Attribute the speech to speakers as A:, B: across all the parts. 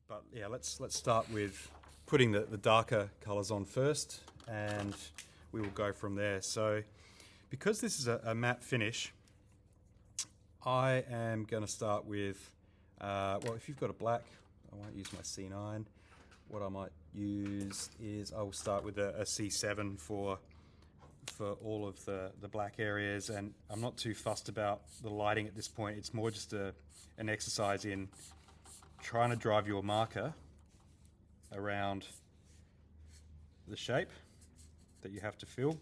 A: But yeah, let's start with putting the darker colors on first, and we will go from there. So because this is a matte finish, I am going to start with, well, if you've got a black, I won't use my C9. What I might use is I will start with a C7 for all of the black areas, and I'm not too fussed about the lighting at this point. It's more just an exercise in trying to drive your marker around the shape that you have to fill.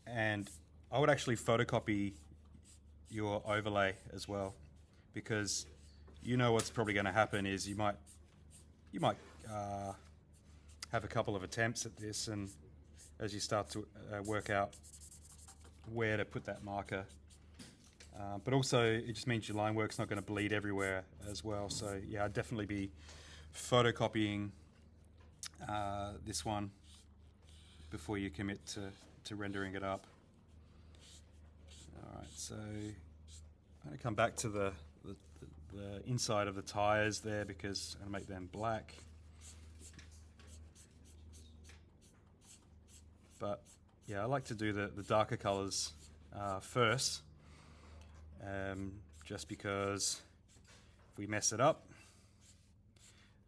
A: And I would actually photocopy your overlay as well, because you know what's probably going to happen is you might have a couple of attempts at this, and as you start to work out where to put that marker, but also it just means your line work's not going to bleed everywhere as well. So yeah, I'd definitely be photocopying this one before you commit to rendering it up. Alright, so I'm going to come back to the inside of the tires there, because I'm going to make them black. But yeah, I like to do the darker colors first, just because if we mess it up,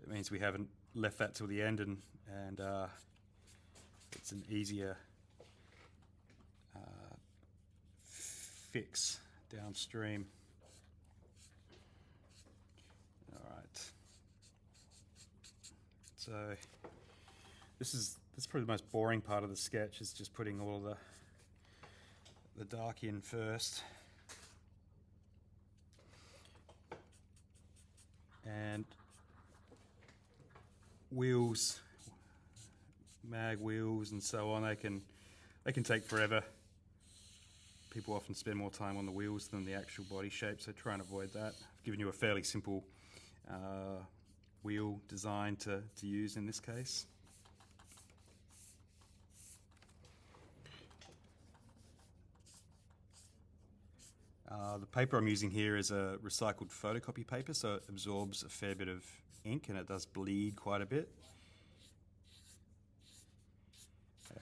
A: it means we haven't left that till the end, and it's an easier fix downstream. Alright, so this is probably the most boring part of the sketch, is just putting all of the dark in first. And wheels, mag wheels and so on, they can take forever. People often spend more time on the wheels than the actual body shape, so try and avoid that. I've given you a fairly simple wheel design to use in this case. The paper I'm using here is a recycled photocopy paper, so it absorbs a fair bit of ink and it does bleed quite a bit.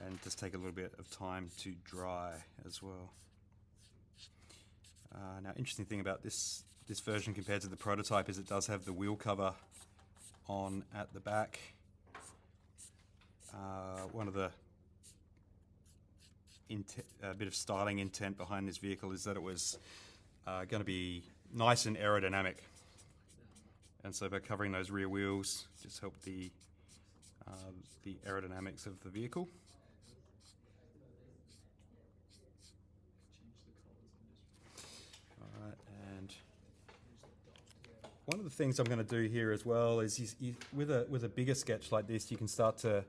A: And it does take a little bit of time to dry as well. Now, interesting thing about this version compared to the prototype is it does have the wheel cover on at the back. One of the bit of styling intent behind this vehicle is that it was going to be nice and aerodynamic, and so by covering those rear wheels just helped the aerodynamics of the vehicle. Alright, and one of the things I'm going to do here as well is with a bigger sketch like this, you can start to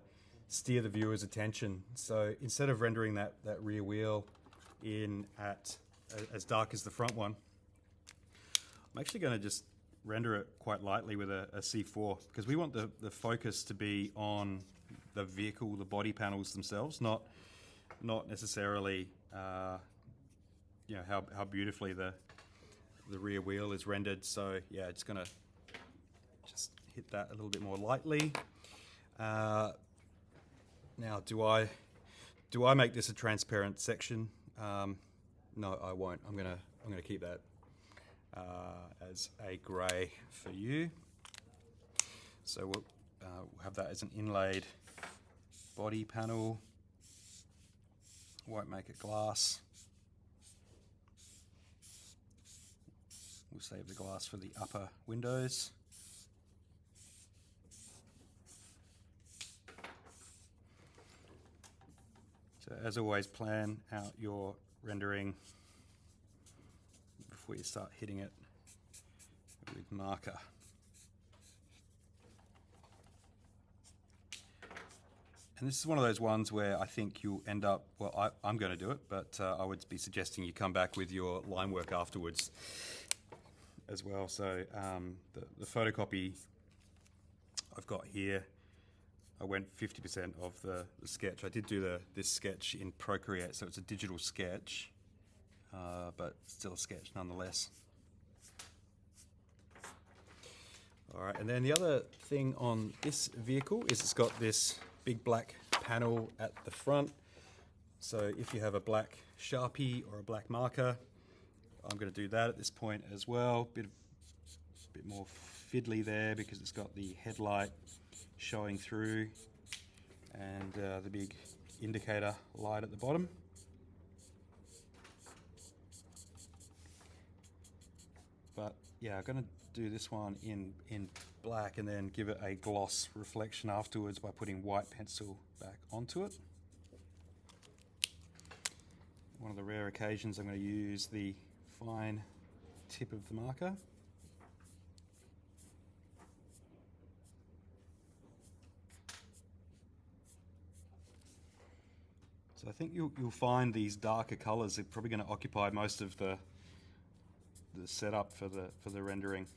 A: steer the viewer's attention. So instead of rendering that rear wheel in at as dark as the front one, I'm actually going to just render it quite lightly with a C4, because we want the focus to be on the vehicle, the body panels themselves, not necessarily you know how beautifully the rear wheel is rendered. So yeah, it's going to just hit that a little bit more lightly. Now, do I make this a transparent section? No, I won't. I'm gonna keep that as a grey for you. So we'll have that as an inlaid body panel. Won't make it glass. We'll save the glass for the upper windows. So as always, plan out your rendering before you start hitting it with marker. And this is one of those ones where I think you'll end up, well, I'm going to do it, but I would be suggesting you come back with your line work afterwards as well. So the photocopy I've got here, I went 50% of the sketch. I did do this sketch in Procreate, so it's a digital sketch, but still a sketch nonetheless. All right, and then the other thing on this vehicle is it's got this big black panel at the front. So if you have a black Sharpie or a black marker, I'm going to do that at this point as well. Bit more fiddly there because it's got the headlight showing through and the big indicator light at the bottom. But yeah, I'm going to do this one in black and then give it a gloss reflection afterwards by putting white pencil back onto it. One of the rare occasions I'm going to use the fine tip of the marker. So I think you'll find these darker colors are probably going to occupy most of the setup for the rendering.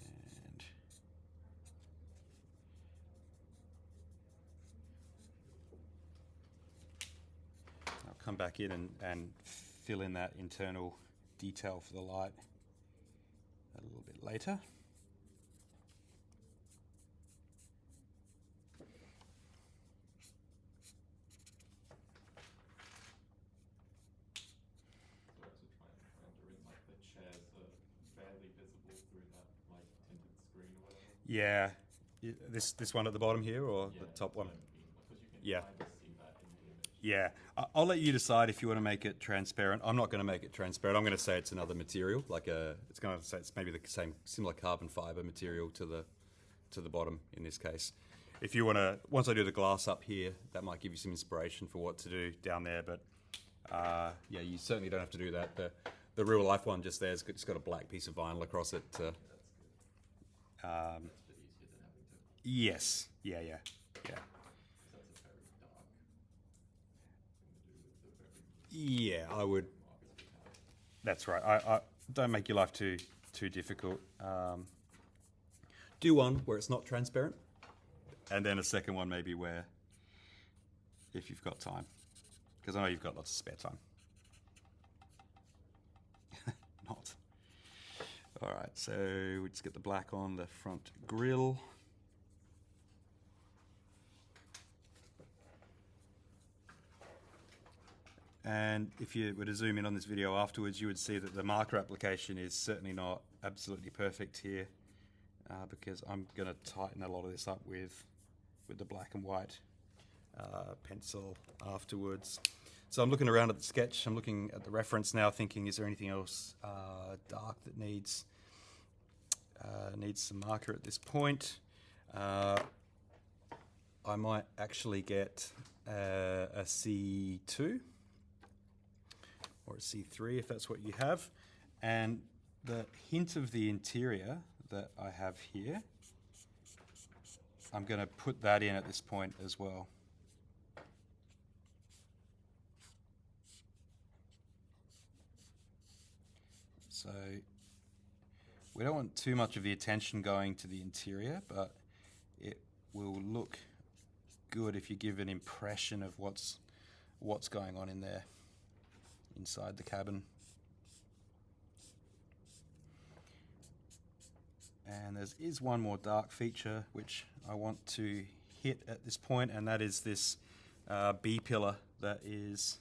A: And I'll come back in and fill in that internal detail for the light a little bit later. Yeah, this one at the bottom here, or the top one? Yeah. Yeah, I'll let you decide if you want to make it transparent. I'm not going to make it transparent. I'm going to say it's another material, it's going to say it's maybe the same similar carbon fiber material to the bottom in this case. If you want to, once I do the glass up here, that might give you some inspiration for what to do down there. But yeah, you certainly don't have to do that. The real life one just there, it's got a black piece of vinyl across it. Yes. Yeah. Yeah, I would. That's right. I don't make your life too difficult. Do one where it's not transparent, and then a second one maybe where, if you've got time, because I know you've got lots of spare time. Not. All right, so we just get the black on the front grille. And if you were to zoom in on this video afterwards, you would see that the marker application is certainly not absolutely perfect here, because I'm going to tighten a lot of this up with the black and white pencil afterwards. So I'm looking around at the sketch, I'm looking at the reference now, thinking, is there anything else dark that needs some marker at this point? I might actually get a C2 or a C3 if that's what you have. And the hint of the interior that I have here, I'm going to put that in at this point as well. So we don't want too much of the attention going to the interior, but it will look good if you give an impression of what's going on in there, inside the cabin. And there is one more dark feature which I want to hit at this point, and that is this B pillar that is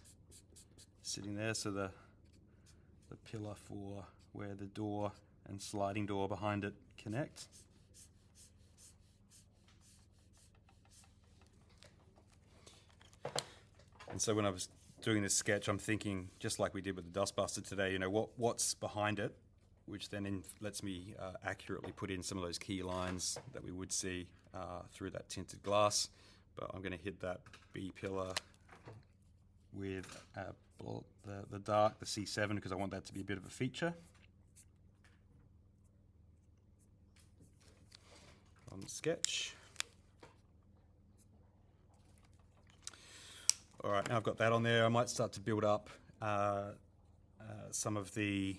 A: sitting there. So the pillar for where the door and sliding door behind it connect. And so when I was doing this sketch, I'm thinking, just like we did with the dustbuster today, you know, what's behind it, which then lets me accurately put in some of those key lines that we would see through that tinted glass. But I'm going to hit that B pillar with the dark, the C7, because I want that to be a bit of a feature on the sketch. All right, now I've got that on there. I might start to build up some of the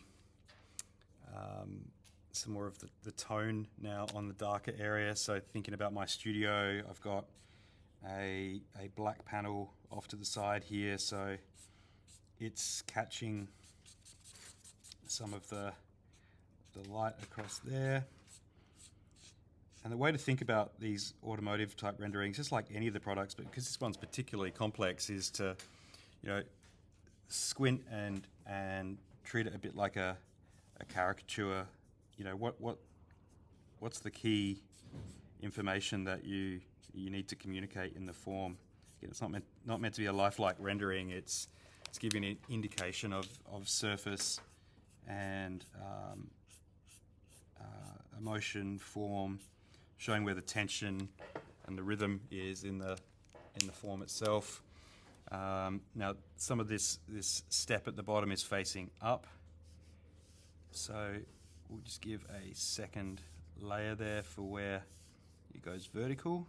A: some more of the tone now on the darker area. So thinking about my studio, I've got a black panel off to the side here, so it's catching some of the light across there. And the way to think about these automotive type renderings, just like any of the products, but because this one's particularly complex, is to, you know, squint and treat it a bit like a caricature. You know, what's the key information that you need to communicate in the form? Again, it's not meant to be a lifelike rendering. It's giving an indication of surface and emotion, form, showing where the tension and the rhythm is in the form itself. Now, some of this step at the bottom is facing up, so we'll just give a second layer there for where it goes vertical,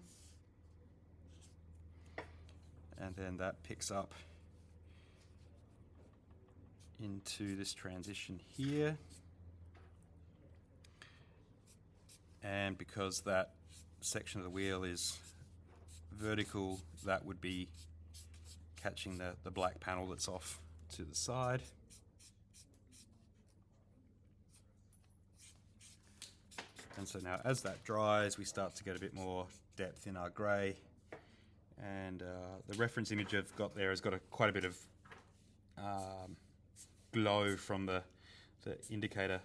A: and then that picks up into this transition here. And because that section of the wheel is vertical, that would be catching the black panel that's off to the side. And so now as that dries, we start to get a bit more depth in our grey. And the reference image I've got there has got quite a bit of glow from the indicator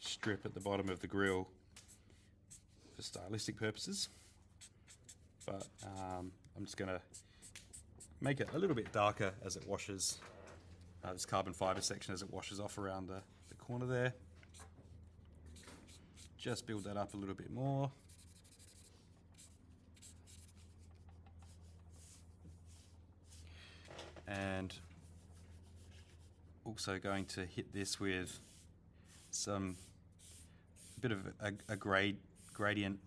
A: strip at the bottom of the grille for stylistic purposes. But I'm just going to make it a little bit darker as it washes, this carbon fibre section as it washes off around the corner there. Just build that up a little bit more. And also going to hit this with some bit of a gradient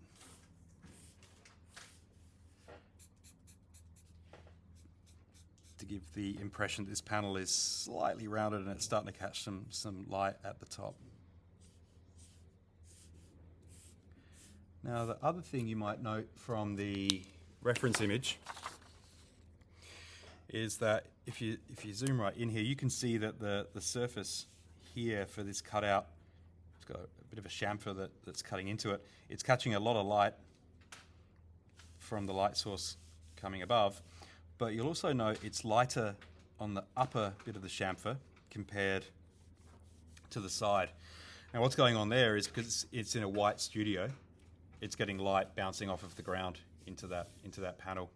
A: to give the impression that this panel is slightly rounded and it's starting to catch some light at the top. Now, the other thing you might note from the reference image is that if you zoom right in here, you can see that the surface here for this cutout, it's got a bit of a chamfer that's cutting into it. It's catching a lot of light from the light source coming above, but you'll also note it's lighter on the upper bit of the chamfer compared to the side. Now, what's going on there is because it's in a white studio, it's getting light bouncing off of the ground into that panel.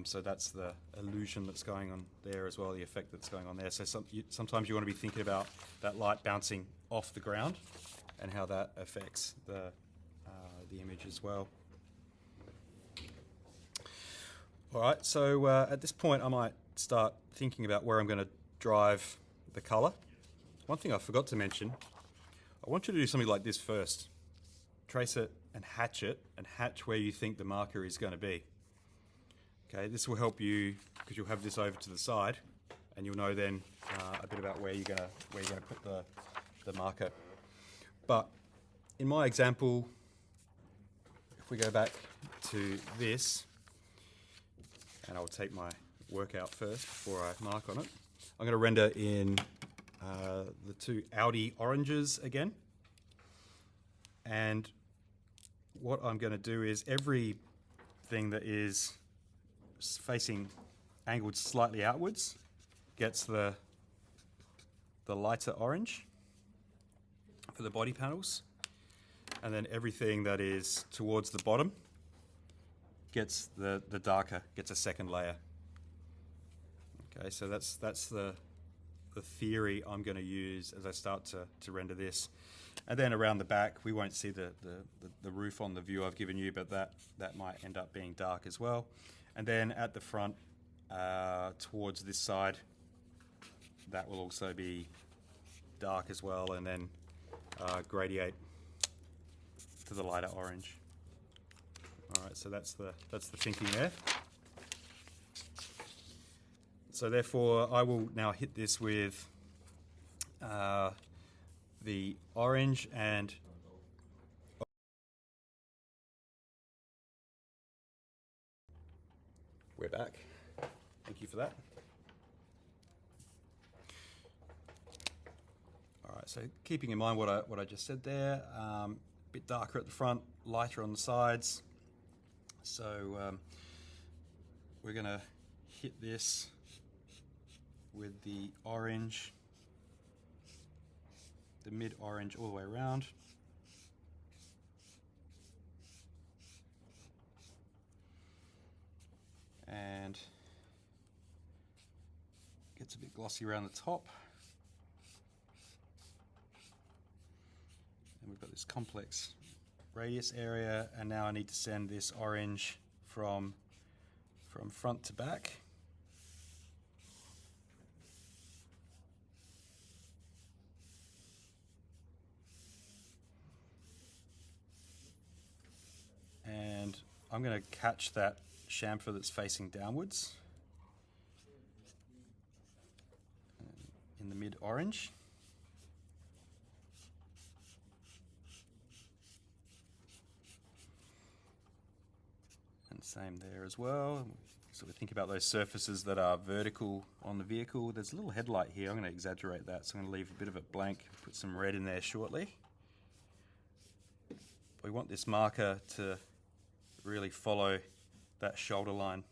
A: So that's the illusion that's going on there as well, the effect that's going on there. So sometimes you want to be thinking about that light bouncing off the ground and how that affects the image as well. All right, so at this point I might start thinking about where I'm going to drive the colour. One thing I forgot to mention, I want you to do something like this first. Trace it and hatch where you think the marker is going to be. Okay, this will help you because you'll have this over to the side, and you'll know then a bit about where you're going to put the marker. But in my example, if we go back to this, and I'll take my work out first before I mark on it. I'm going to render in the two Audi oranges again, and what I'm going to do is everything that is facing angled slightly outwards gets the lighter orange for the body panels, and then everything that is towards the bottom gets the darker, gets a second layer. Okay, so that's the theory I'm going to use as I start to render this. And then around the back, we won't see the roof on the view I've given you, but that might end up being dark as well. And then at the front, towards this side, that will also be dark as well, and then gradiate to the lighter orange. All right, so that's the thinking there. So therefore, I will now hit this with the orange, and we're back. Thank you for that. All right, So keeping in mind what I just said there, a bit darker at the front, lighter on the sides. So we're going to hit this with the orange, the mid-orange all the way around. And gets a bit glossy around the top. And we've got this complex radius area, and now I need to send this orange from front to back. And I'm going to catch that chamfer that's facing downwards in the mid-orange. And same there as well. So we think about those surfaces that are vertical on the vehicle. There's a little headlight here. I'm going to exaggerate that, so I'm going to leave a bit of it blank, put some red in there shortly. We want this marker to really follow that shoulder line,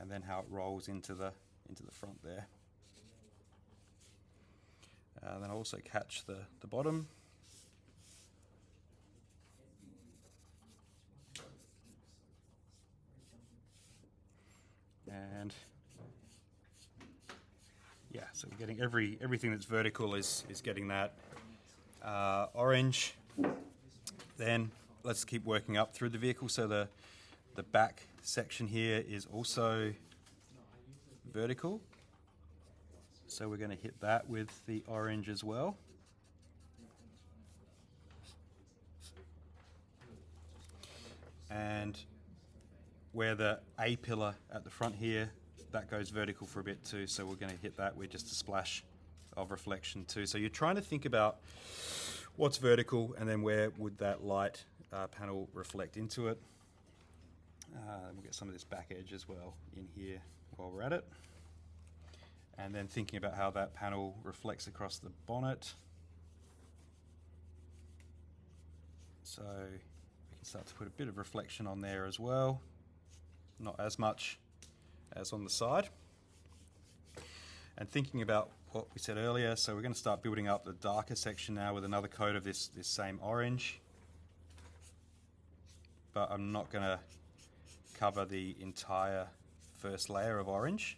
A: and then how it rolls into the front there. Then I'll also catch the bottom. And yeah, so we're getting everything that's vertical is getting that orange. Then let's keep working up through the vehicle. So the back section here is also vertical. So we're going to hit that with the orange as well. And where the A pillar at the front here, that goes vertical for a bit too, so we're going to hit that with just a splash of reflection too. So you're trying to think about what's vertical and then where would that light panel reflect into it. We'll get some of this back edge as well in here while we're at it. And then thinking about how that panel reflects across the bonnet. So we can start to put a bit of reflection on there as well. Not as much as on the side. And thinking about what we said earlier, so we're going to start building up the darker section now with another coat of this same orange. But I'm not going to cover the entire first layer of orange.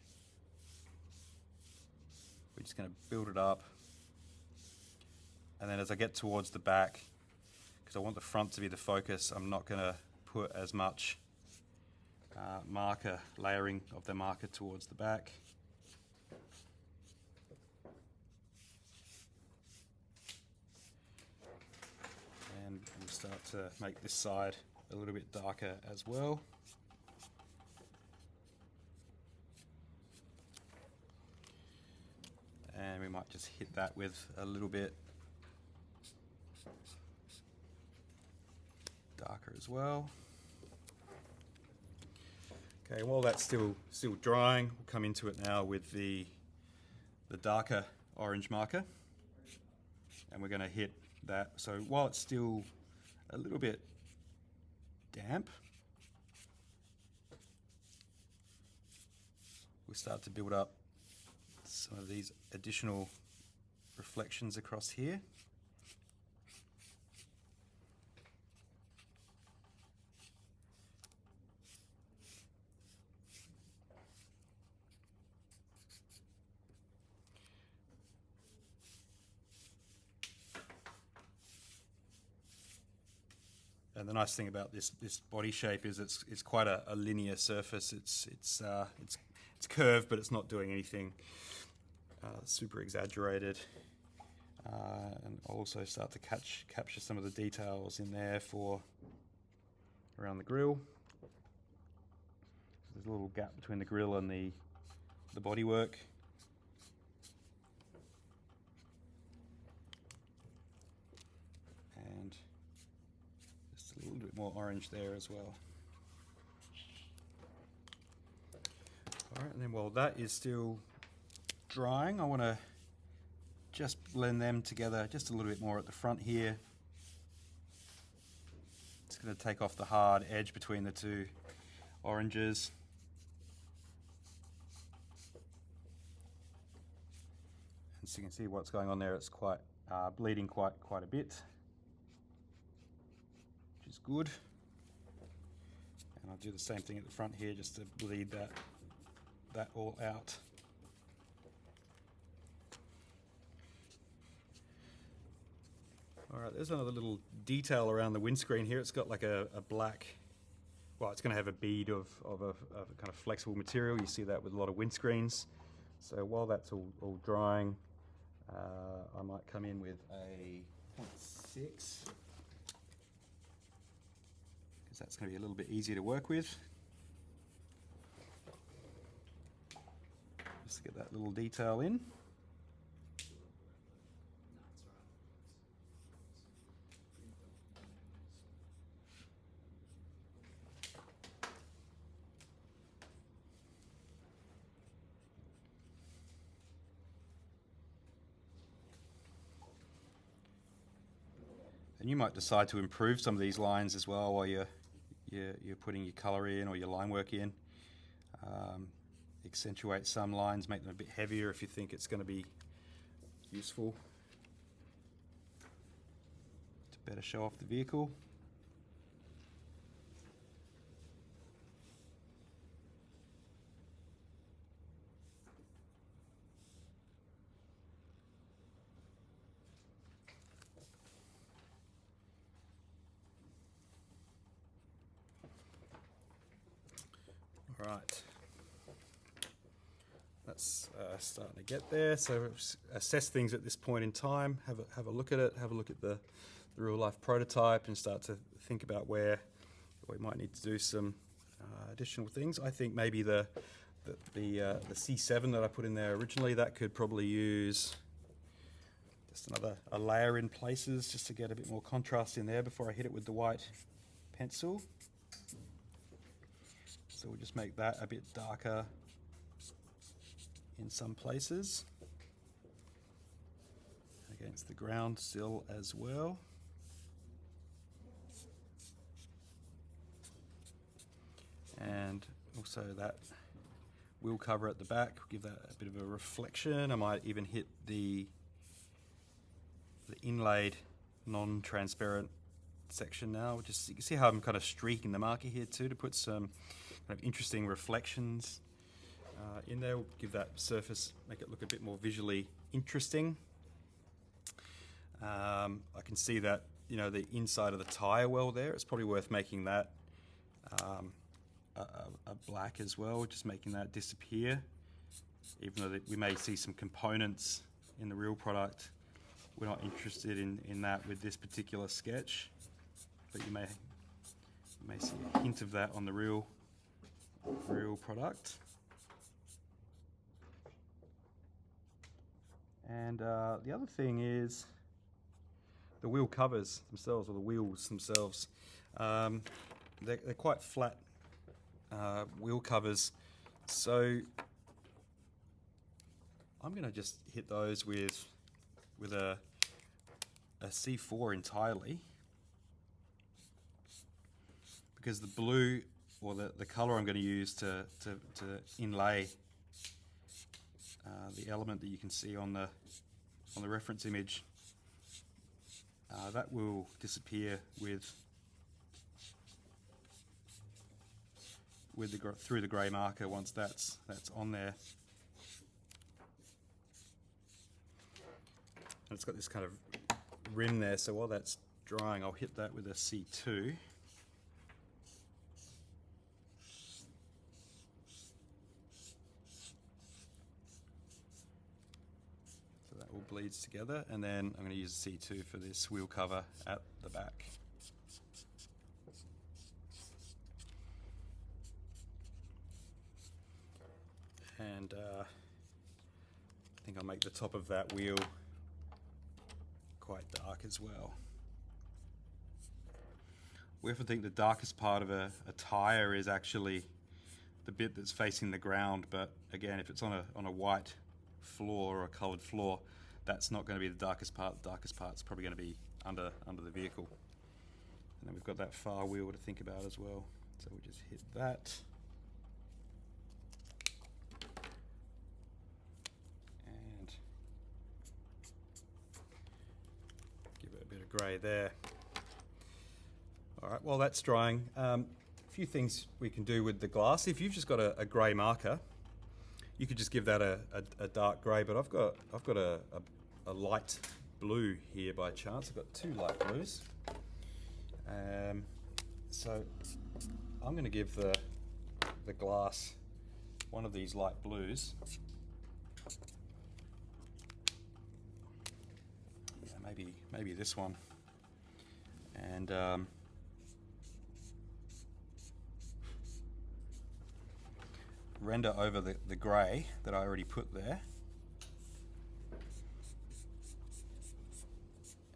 A: We're just going to build it up. And then as I get towards the back, because I want the front to be the focus, I'm not going to put as much layering of the marker towards the back. And we'll start to make this side a little bit darker as well. And we might just hit that with a little bit darker as well. Okay, while that's still drying, we'll come into it now with the darker orange marker, and we're going to hit that. So while it's still a little bit damp, we start to build up some of these additional reflections across here. And the nice thing about this body shape is it's quite a linear surface. It's curved, but it's not doing anything super exaggerated. And I'll also start to capture some of the details in there for around the grille. There's a little gap between the grille and the bodywork. And just a little bit more orange there as well. All right, and then while that is still drying, I want to just blend them together just a little bit more at the front here. It's going to take off the hard edge between the two oranges. And so you can see what's going on there. It's quite bleeding quite a bit, which is good. And I'll do the same thing at the front here just to bleed that all out. All right, there's another little detail around the windscreen here. It's got like a black, well, it's going to have a bead of a kind of flexible material. You see that with a lot of windscreens. So while that's all drying, I might come in with a 0.6, because that's going to be a little bit easier to work with. Just to get that little detail in. And you might decide to improve some of these lines as well while you're putting your colour in or your line work in. Accentuate some lines, make them a bit heavier if you think it's going to be useful to better show off the vehicle. Right, that's starting to get there. So assess things at this point in time. Have a look at it. Have a look at the real life prototype and start to think about where we might need to do some additional things. I think maybe the C7 that I put in there originally, that could probably use just a layer in places just to get a bit more contrast in there before I hit it with the white pencil. So we'll just make that a bit darker in some places against the ground still as well. And also that wheel cover at the back, give that a bit of a reflection. I might even hit the inlaid non-transparent section now. Just you can see how I'm kind of streaking the marker here too to put some kind of interesting reflections in there. We'll give that surface, make it look a bit more visually interesting. I can see that, you know, the inside of the tyre well there, it's probably worth making that a black as well, just making that disappear. Even though we may see some components in the real product, we're not interested in that with this particular sketch, but you may see a hint of that on the real product. And the other thing is the wheel covers themselves, or the wheels themselves. They're quite flat wheel covers, so I'm going to just hit those with a C4 entirely, because the blue, or the color I'm going to use to inlay the element that you can see on the reference image, that will disappear through the grey marker once that's on there. And it's got this kind of rim there, so while that's drying, I'll hit that with a C2. All bleeds together, and then I'm going to use C2 for this wheel cover at the back. And I think I'll make the top of that wheel quite dark as well. We often think the darkest part of a tyre is actually the bit that's facing the ground, but again, if it's on a white floor or a coloured floor, that's not going to be the darkest part. The darkest part's probably going to be under the vehicle. And then we've got that far wheel to think about as well. So we just hit that. And give it a bit of grey there. All right, while that's drying, a few things we can do with the glass. If you've just got a grey marker, you could just give that a dark grey, but I've got a light blue here by chance. I've got two light blues. So I'm going to give the glass one of these light blues. Yeah, maybe this one. And render over the grey that I already put there.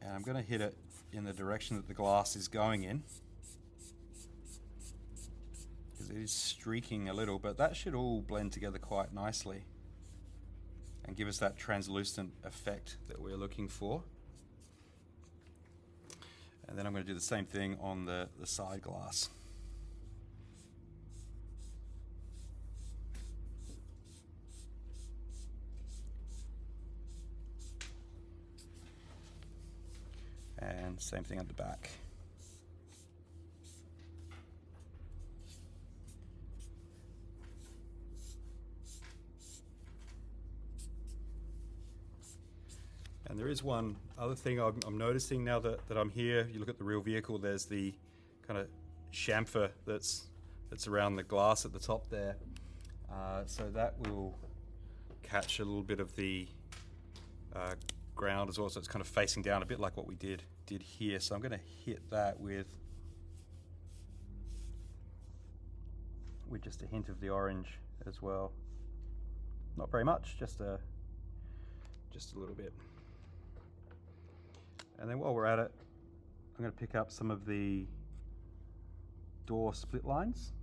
A: And I'm going to hit it in the direction that the glass is going in, because it is streaking a little, but that should all blend together quite nicely and give us that translucent effect that we're looking for. And then I'm going to do the same thing on the side glass. And same thing at the back. And there is one other thing I'm noticing now that I'm here. You look at the real vehicle, there's the kind of chamfer that's around the glass at the top there. So that will catch a little bit of the ground as well, so it's kind of facing down a bit like what we did here. So I'm going to hit that with just a hint of the orange as well. Not very much, just a little bit. And then while we're at it, I'm going to pick up some of the door split lines,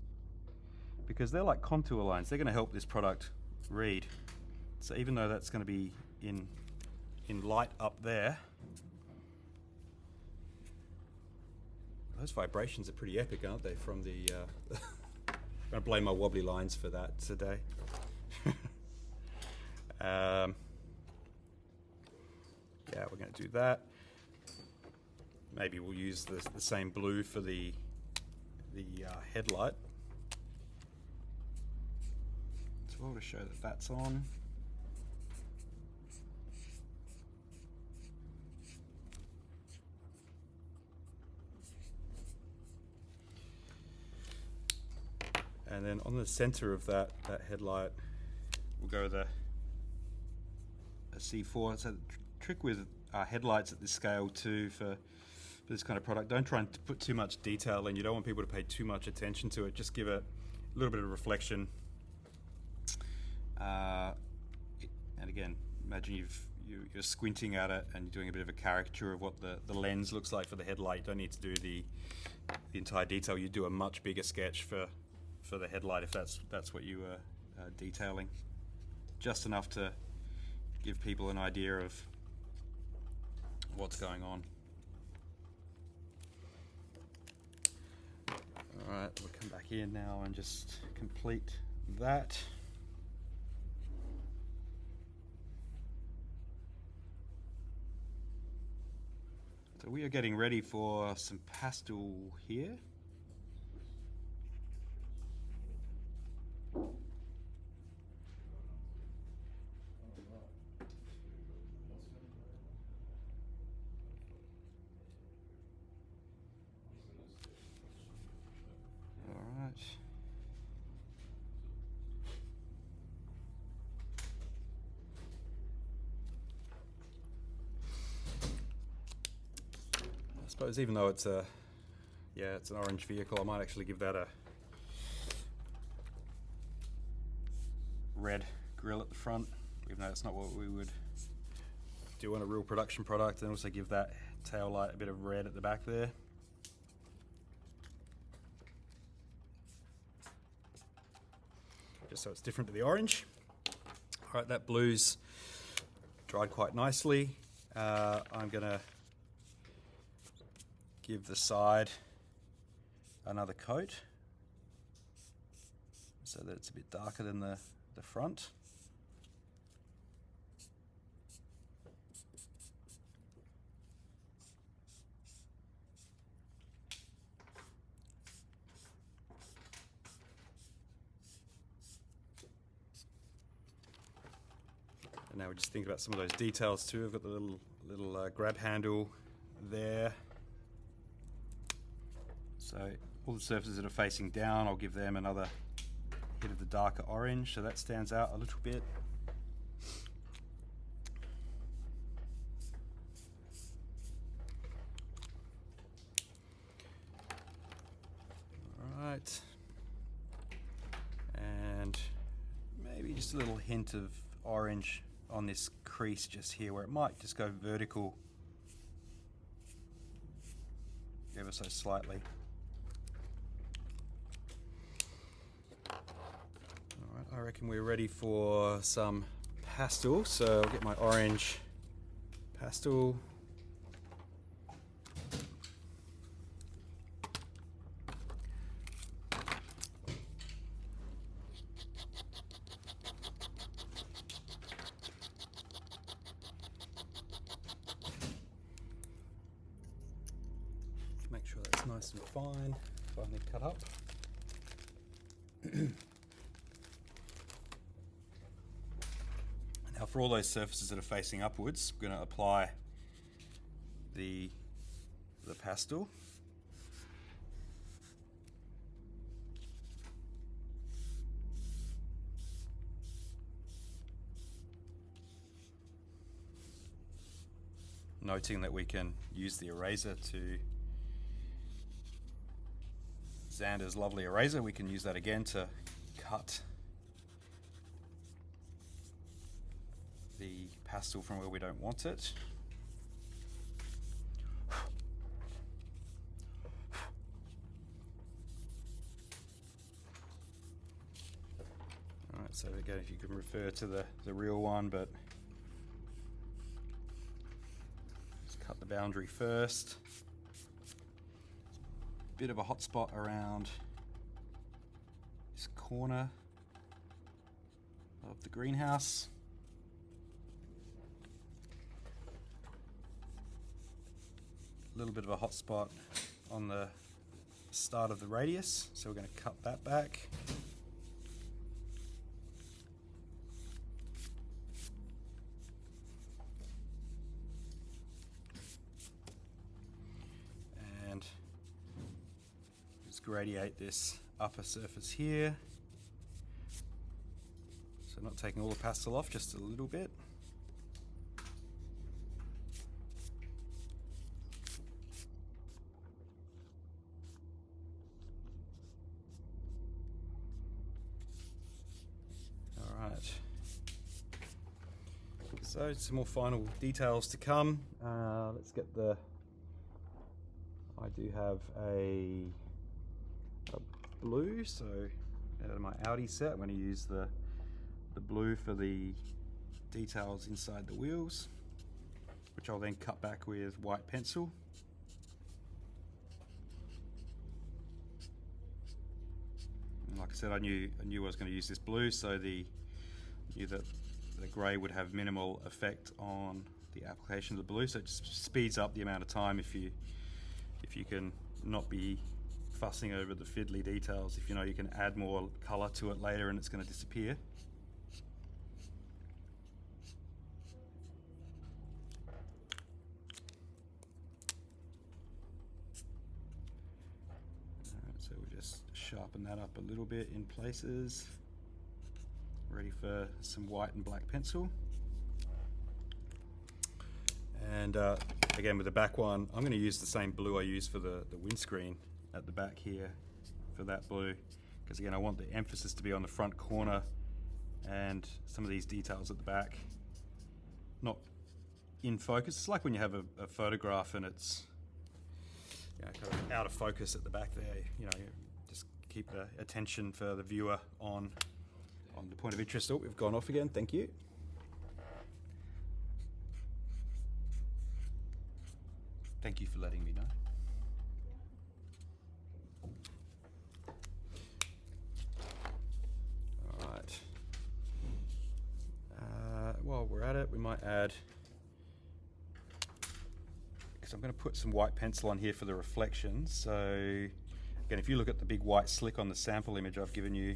A: because they're like contour lines. They're going to help this product read. So even though that's going to be in light up there, those vibrations are pretty epic, aren't they? From the I'm going to blame my wobbly lines for that today. Yeah, we're going to do that. Maybe we'll use the same blue for the headlight as well, to show that that's on. And then on the center of that headlight, we'll go with a C4. So the trick with headlights at this scale too, for this kind of product, don't try and put too much detail in. You don't want people to pay too much attention to it. Just give it a little bit of reflection. And again, imagine you're squinting at it and you're doing a bit of a caricature of what the lens looks like for the headlight. You don't need to do the entire detail. You do a much bigger sketch for the headlight if that's what you are detailing. Just enough to give people an idea of what's going on. Alright, we'll come back in now and just complete that. So we are getting ready for some pastel here. I suppose even though it's an orange vehicle, I might actually give that a red grille at the front, even though it's not what we would do on a real production product, and also give that tail light a bit of red at the back there. Just so it's different to the orange. All right, that blue's dried quite nicely. I'm gonna give the side another coat so that it's a bit darker than the front. And now we just think about some of those details too. I've got the little grab handle there. So all the surfaces that are facing down, I'll give them another hit of the darker orange, so that stands out a little bit. All right. And maybe just a little hint of orange on this crease just here, where it might just go vertical ever so slightly. Alright, I reckon we're ready for some pastel, so I'll get my orange pastel. Make sure that's nice and finely cut up. Now for all those surfaces that are facing upwards, we're going to apply the pastel. Noting that we can use the eraser to Xander's lovely eraser, we can use that again to cut the pastel from where we don't want it. Alright, so again, if you can refer to the real one, but let's cut the boundary first. Bit of a hot spot around this corner of the greenhouse. A little bit of a hot spot on the start of the radius, so we're going to cut that back. And just gradiate this upper surface here. So not taking all the pastel off, just a little bit. So some more final details to come. Let's get the, I do have a blue, so out of my Audi set, I'm going to use the blue for the details inside the wheels, which I'll then cut back with white pencil. And like I said, I knew I was going to use this blue, so knew that the grey would have minimal effect on the application of the blue, so it just speeds up the amount of time if you can not be fussing over the fiddly details. If you know you can add more colour to it later and it's going to disappear. Alright, so we'll just sharpen that up a little bit in places. Ready for some white and black pencil. And again, with the back one, I'm going to use the same blue I used for the windscreen at the back here for that blue, because again, I want the emphasis to be on the front corner and some of these details at the back not in focus. It's like when you have a photograph and it's kind of out of focus at the back there. You know, just keep the attention for the viewer on On the point of interest, oh, we've gone off again, thank you. Thank you for letting me know. All right. While we're at it, we might add, because I'm going to put some white pencil on here for the reflection. So again, if you look at the big white slick on the sample image I've given you,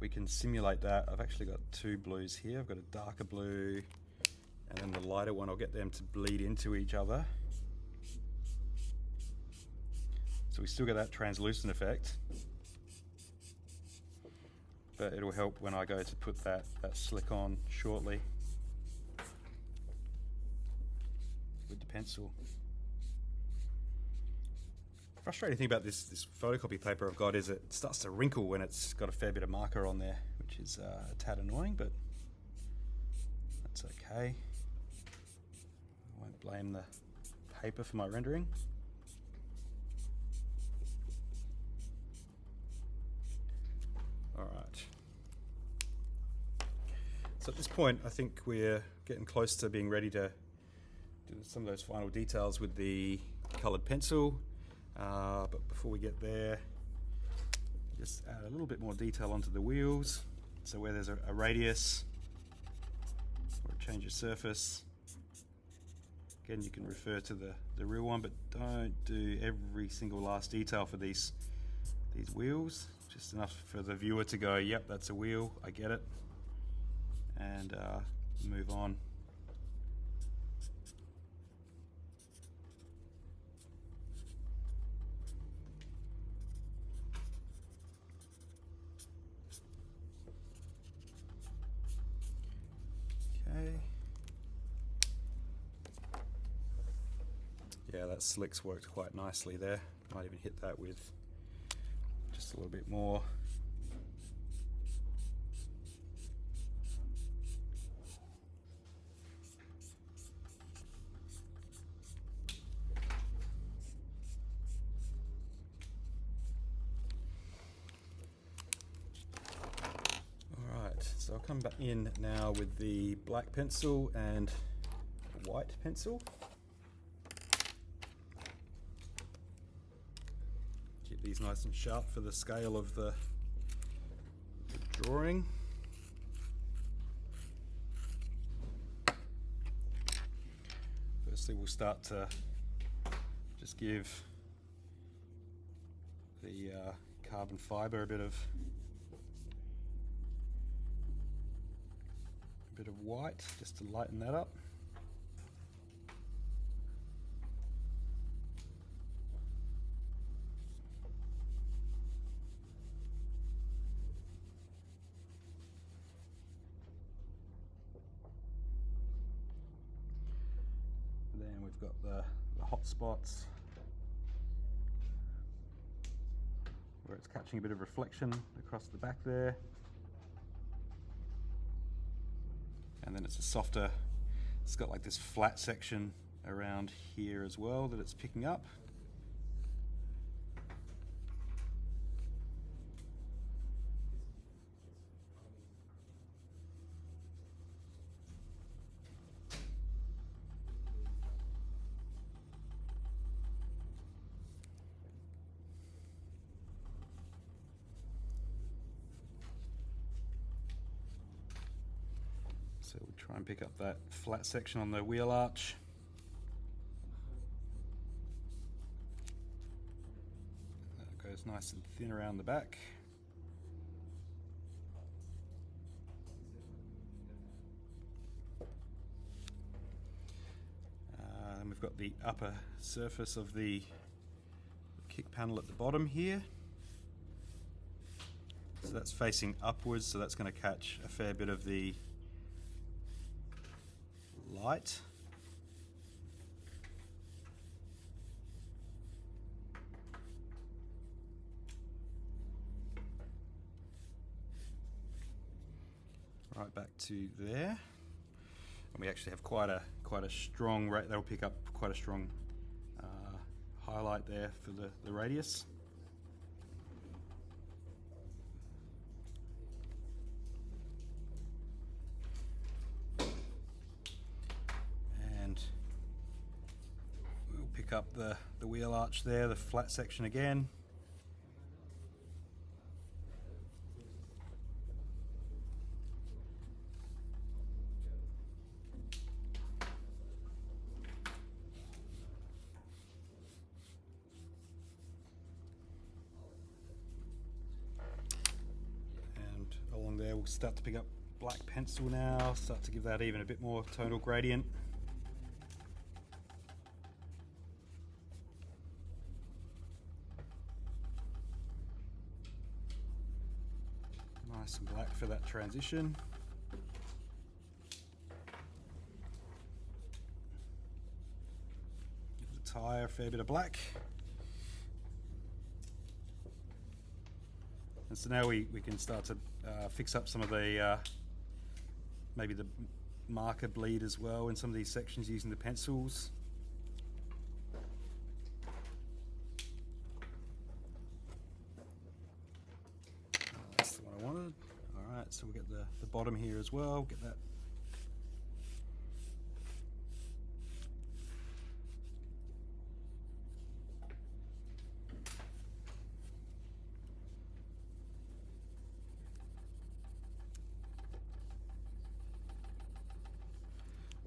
A: we can simulate that. I've actually got two blues here. I've got a darker blue and then the lighter one. I'll get them to bleed into each other. So we still get that translucent effect, but it'll help when I go to put that slick on shortly with the pencil. Frustrating thing about this photocopy paper I've got is it starts to wrinkle when it's got a fair bit of marker on there, which is a tad annoying, but that's okay. I won't blame the paper for my rendering. All right. So at this point, I think we're getting close to being ready to do some of those final details with the colored pencil. But before we get there, just add a little bit more detail onto the wheels. So where there's a radius or a change of surface, again, you can refer to the real one, but don't do every single last detail for these wheels. Just enough for the viewer to go, yep, that's a wheel, I get it, and move on. Okay. Yeah, that slick's worked quite nicely there. Might even hit that with just a little bit more. So I'll come back in now with the black pencil and white pencil. Keep these nice and sharp for the scale of the drawing. Firstly, we'll start to just give the carbon fiber a bit of white, just to lighten that up. Then we've got the hot spots where it's catching a bit of reflection across the back there. And then it's a softer, it's got like this flat section around here as well that it's picking up. So we'll try and pick up that flat section on the wheel arch. That goes nice and thin around the back. And we've got the upper surface of the kick panel at the bottom here. So that's facing upwards, so that's going to catch a fair bit of the light. Right back to there, and we actually have quite a strong rate. That'll pick up quite a strong highlight there for the radius. pick up the wheel arch there, the flat section again. And along there we'll start to pick up black pencil now, start to give that even a bit more tonal gradient. Nice and black for that transition. Give the tyre a fair bit of black. And so now we can start to fix up some of the, maybe the marker bleed as well in some of these sections using the pencils. That's the one I wanted. All right, so we'll get the bottom here as well, get that.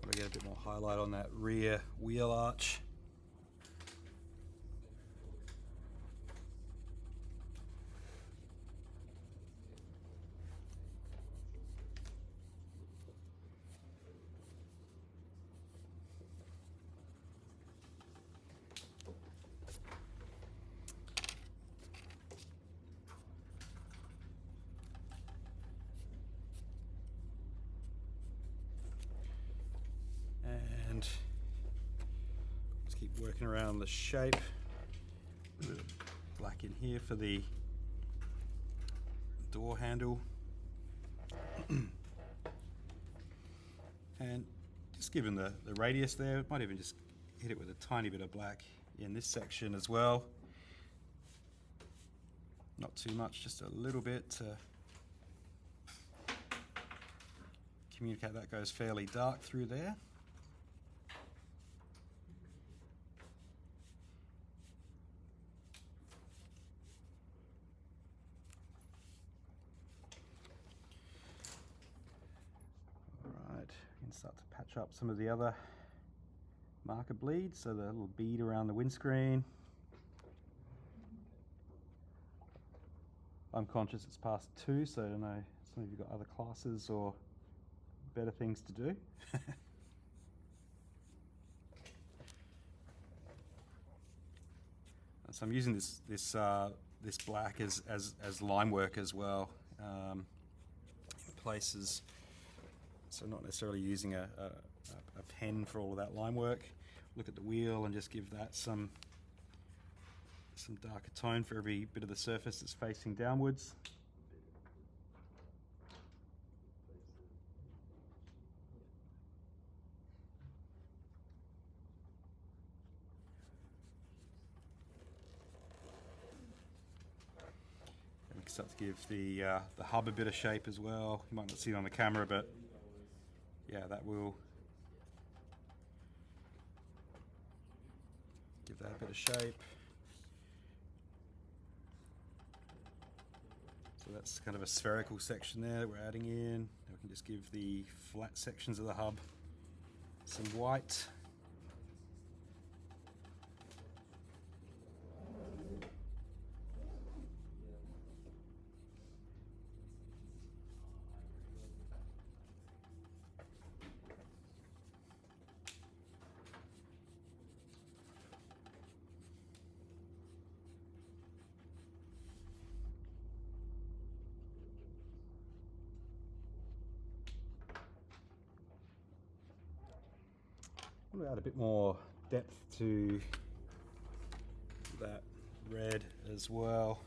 A: Want to get a bit more highlight on that rear wheel arch. And just keep working around the shape. A bit of black in here for the door handle. And just given the radius there, might even just hit it with a tiny bit of black in this section as well. Not too much, just a little bit to communicate that goes fairly dark through there. Start to patch up some of the other marker bleeds, so the little bead around the windscreen. I'm conscious it's past 2, so I don't know, some of you got other classes or better things to do. So I'm using this black as line work as well, in places. So not necessarily using a pen for all of that line work. Look at the wheel and just give that some darker tone for every bit of the surface that's facing downwards. And we can start to give the hub a bit of shape as well. You might not see it on the camera, but yeah, that will give that a bit of shape. So that's kind of a spherical section there that we're adding in. Now we can just give the flat sections of the hub some white. I'm going to add a bit more depth to that red as well.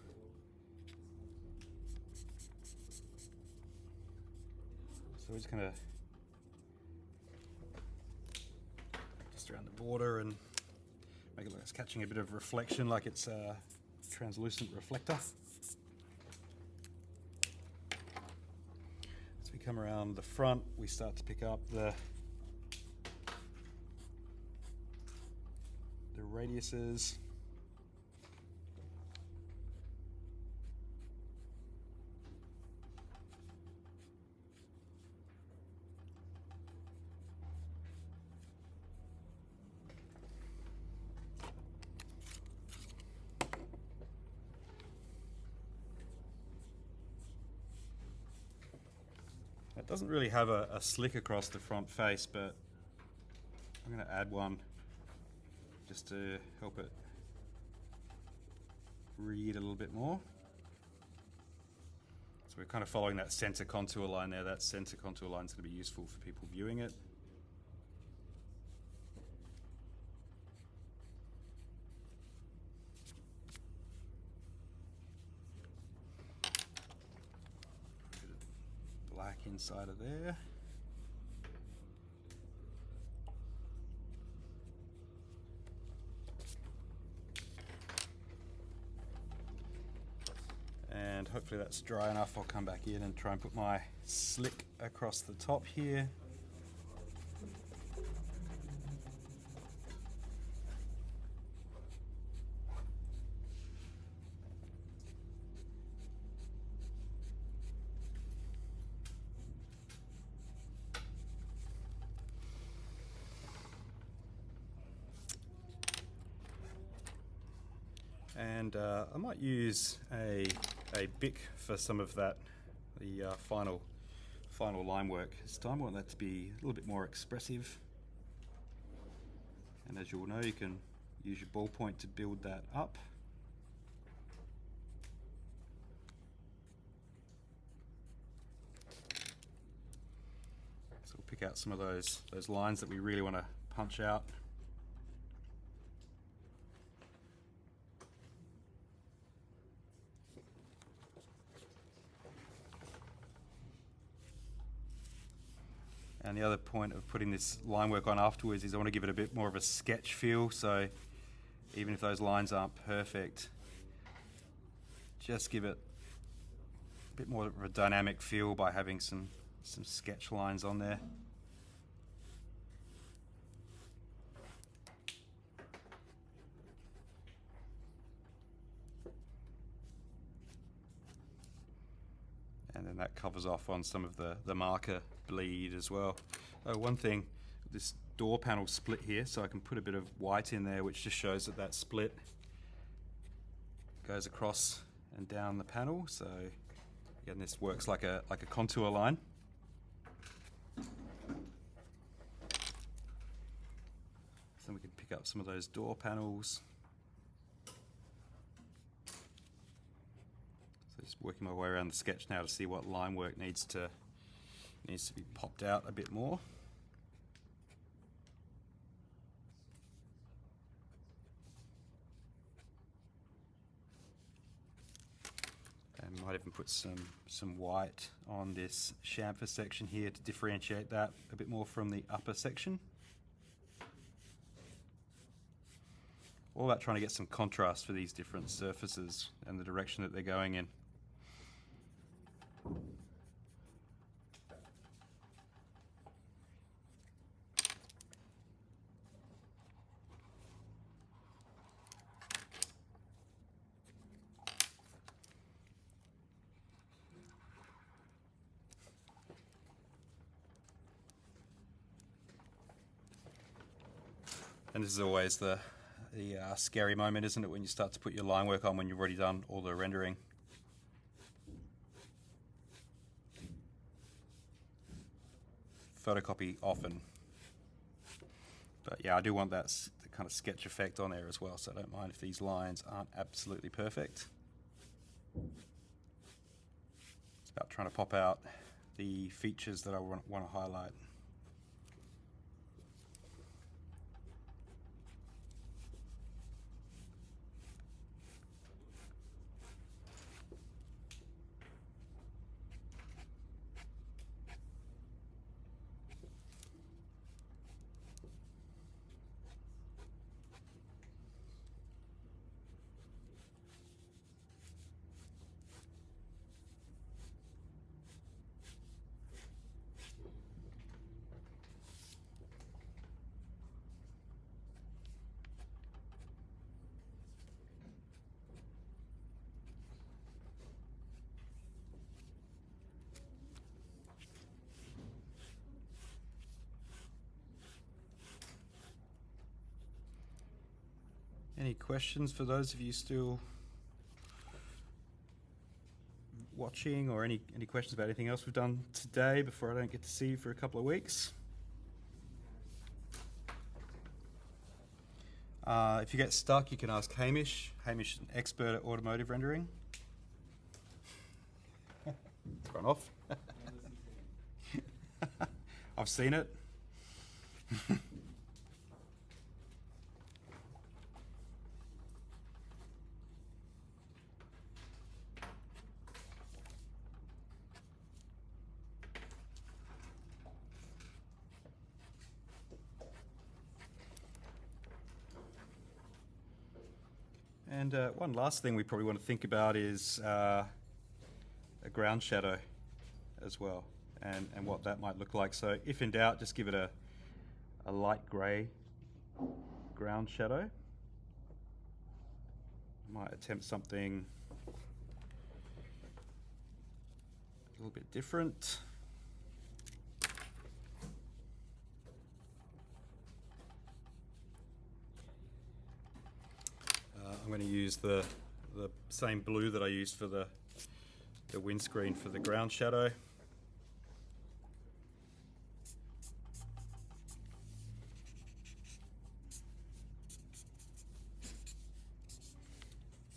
A: So we're just going to just around the border and make it like it's catching a bit of reflection, like it's a translucent reflector. As we come around the front, we start to pick up the the radiuses. It doesn't really have a slick across the front face, but I'm going to add one just to help it read a little bit more. So we're kind of following that center contour line there. That center contour line is going to be useful for people viewing it. Black inside of there. And hopefully that's dry enough. I'll come back in and try and put my slick across the top here. And I might use a Bic for some of that, the final line work. This time I want that to be a little bit more expressive. And as you all know, you can use your ballpoint to build that up. So we'll pick out some of those lines that we really want to punch out. And the other point of putting this line work on afterwards is I want to give it a bit more of a sketch feel, so even if those lines aren't perfect, just give it a bit more of a dynamic feel by having some sketch lines on there. And then that covers off on some of the marker bleed as well. Oh, one thing, this door panel split here, so I can put a bit of white in there, which just shows that split goes across and down the panel. So again, this works like a contour line. So then we can pick up some of those door panels. Just working my way around the sketch now to see what line work needs to be popped out a bit more. And might even put some white on this chamfer section here to differentiate that a bit more from the upper section. All about trying to get some contrast for these different surfaces and the direction that they're going in. And this is always the scary moment, isn't it, when you start to put your line work on when you've already done all the rendering. Photocopy often. But yeah, I do want that kind of sketch effect on there as well, so I don't mind if these lines aren't absolutely perfect. It's about trying to pop out the features that I want to highlight. Any questions for those of you still watching, or any questions about anything else we've done today before I don't get to see you for a couple of weeks? If you get stuck, you can ask Hamish. Hamish is an expert at automotive rendering. It's gone off. I've seen it. And one last thing we probably want to think about is a ground shadow as well, and what that might look like. So if in doubt, just give it a light grey ground shadow. Might attempt something a little bit different. I'm going to use the same blue that I used for the windscreen for the ground shadow.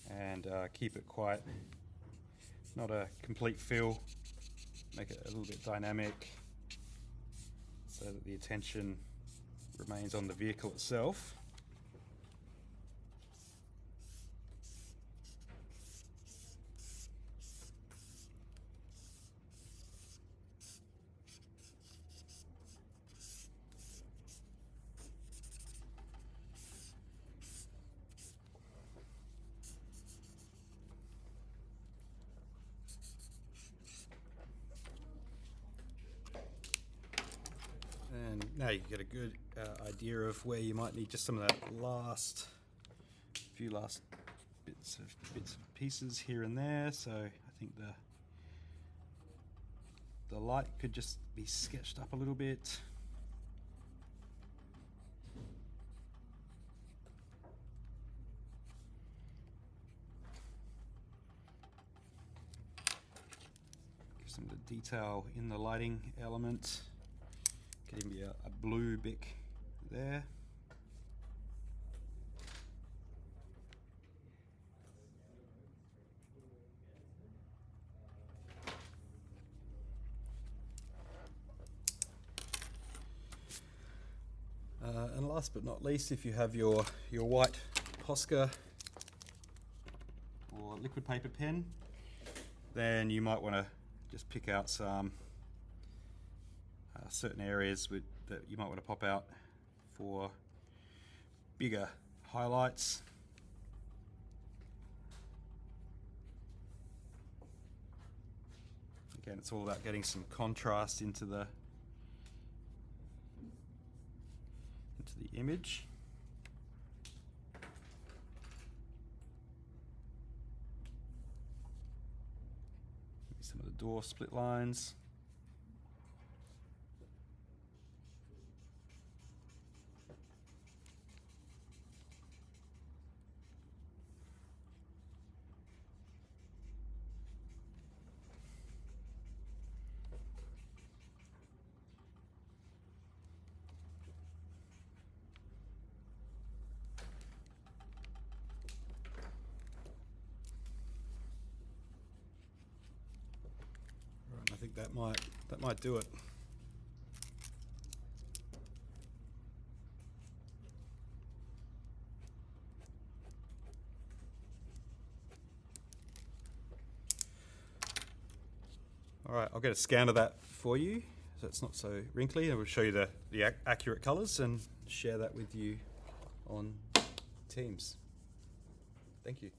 A: And keep it quite, not a complete fill, make it a little bit dynamic so that the attention remains on the vehicle itself. And now you get a good idea of where you might need just some of that few last bits and pieces here and there. So I think the light could just be sketched up a little bit. Give some of the detail in the lighting element. Could even be a blue bic there. And last but not least, if you have your white Posca or liquid paper pen, then you might want to just pick out some certain areas that you might want to pop out for bigger highlights. Again, it's all about getting some contrast into the image. Maybe some of the door split lines. I think that might do it. All right, I'll get a scan of that for you so it's not so wrinkly, and we'll show you the accurate colors and share that with you on Teams. Thank you.